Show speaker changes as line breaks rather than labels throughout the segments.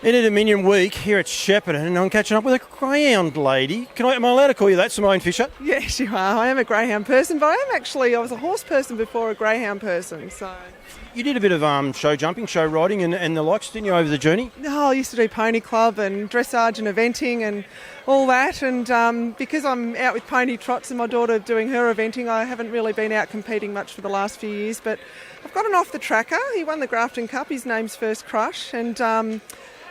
In a Dominion week here at Shepparton, and I'm catching up with a greyhound lady. Am I allowed to call you that, Simone Fisher?
Yes, you are. I am a greyhound person, but I was a horse person before a greyhound person, so...
You did a bit of show jumping, show riding and the likes, didn't you, over the journey?
No, I used to do pony club and dressage and eventing and all that, and because I'm out with Pony Trots and my daughter doing her eventing, I haven't really been out competing much for the last few years, but I've got an off-the-tracker. He won the Grafton Cup, his name's First Crush, and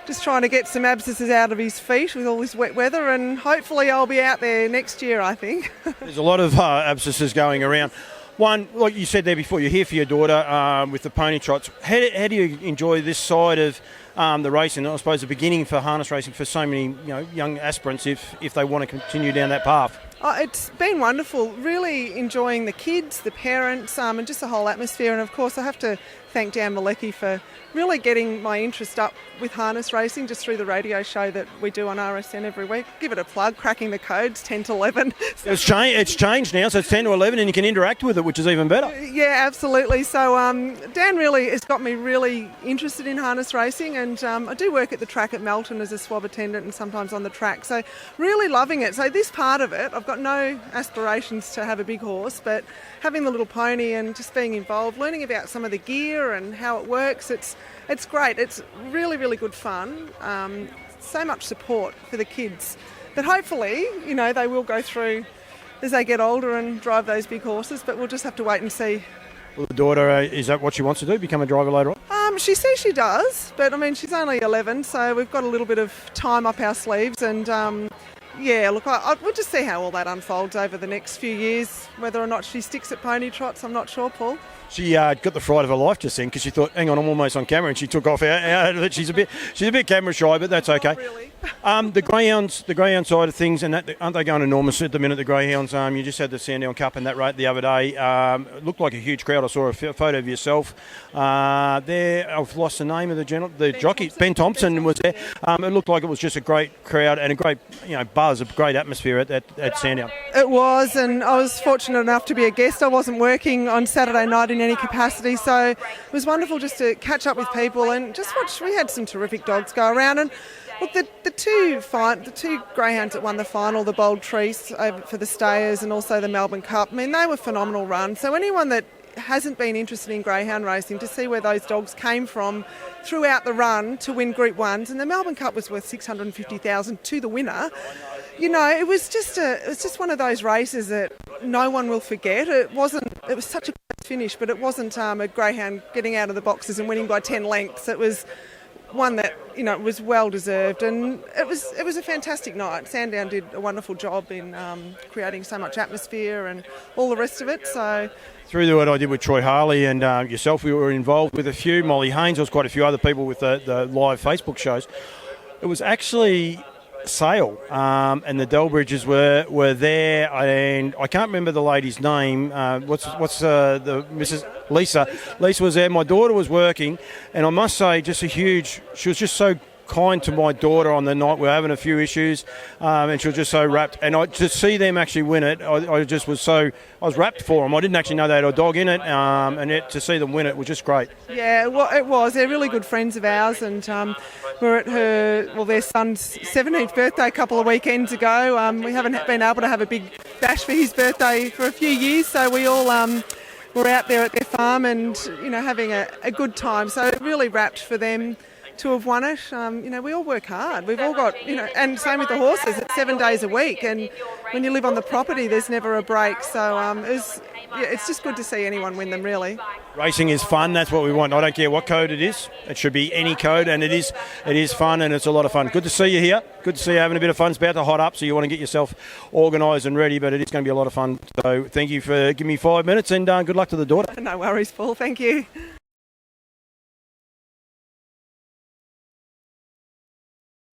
just trying to get some abscesses out of his feet with all this wet weather, and hopefully I'll be out there next year, I think.
There's a lot of abscesses going around. One, like you said there before, you're here for your daughter with the Pony Trots. How do you enjoy this side of the racing? I suppose the beginning for harness racing for so many young aspirants if they want to continue down that path.
Oh, it's been wonderful, really enjoying the kids, the parents, and just the whole atmosphere. And of course I have to thank Dan Malecki for really getting my interest up with harness racing just through the radio show that we do on RSN every week. Give it a plug, Cracking the Codes, 10 to 11.
It's changed now, so it's 10 to 11 and you can interact with it, which is even better.
Yeah, absolutely. So Dan really has got me really interested in harness racing, and I do work at the track at Melton as a swab attendant and sometimes on the track, so really loving it. So this part of it, I've got no aspirations to have a big horse, but having the little pony and just being involved, learning about some of the gear and how it works, it's great. It's really, really good fun. So much support for the kids. But hopefully, they will go through as they get older and drive those big horses, but we'll just have to wait and see.
Well, the daughter, is that what she wants to do, become a driver later on?
She says she does, but she's only 11, so we've got a little bit of time up our sleeves, and we'll just see how all that unfolds over the next few years. Whether or not she sticks at Pony Trots, I'm not sure, Paul.
She got the fright of her life just then because she thought, hang on, I'm almost on camera, and she took off out of it. She's a bit camera shy, but that's okay.
Really?
The greyhound side of things, and aren't they going enormous at the minute, the greyhounds? You just had the Sandown Cup and that rate the other day. It looked like a huge crowd. I saw a photo of yourself there. I've lost the name of the jockey. Ben Thompson was there. It looked like it was just a great crowd and a great buzz, a great atmosphere at Sandown.
It was, and I was fortunate enough to be a guest. I wasn't working on Saturday night in any capacity, so it was wonderful just to catch up with people and just watch. We had some terrific dogs go around, and look, the two greyhounds that won the final, the Bold Trees for the Stayers and also the Melbourne Cup, they were phenomenal runs. So anyone that hasn't been interested in greyhound racing, to see where those dogs came from throughout the run to win Group 1s, and the Melbourne Cup was worth $650,000 to the winner. It was just one of those races that no one will forget. It was such a close finish, but it wasn't a greyhound getting out of the boxes and winning by 10 lengths. It was one that was well deserved, and it was a fantastic night. Sandown did a wonderful job in creating so much atmosphere and all the rest of it. So
through what I did with Troy Harley and yourself, we were involved with a few. Molly Haynes, there was quite a few other people with the live Facebook shows. It was actually Sale and the Delbridges were there, and I can't remember the lady's name. What's the Mrs. Lisa? Lisa was there. My daughter was working, and I must say, she was just so kind to my daughter on the night. We were having a few issues, and she was just so rapt. And to see them actually win it, I was rapt for them. I didn't actually know they had a dog in it, to see them win it was just great.
Yeah, well, it was. They're really good friends of ours, and we're at their son's 17th birthday a couple of weekends ago. We haven't been able to have a big bash for his birthday for a few years, so we all were out there at their farm and having a good time. So really rapt for them to have won it. We all work hard. We've all got, and same with the horses. It's 7 days a week, and when you live on the property, there's never a break. So it's just good to see anyone win them, really.
Racing is fun. That's what we want. I don't care what code it is. It should be any code, and it is fun, and it's a lot of fun. Good to see you here. Good to see you having a bit of fun. It's about to hot up, so you want to get yourself organised and ready, but it is going to be a lot of fun. So thank you for giving me 5 minutes, and good luck to the daughter.
No worries, Paul. Thank you.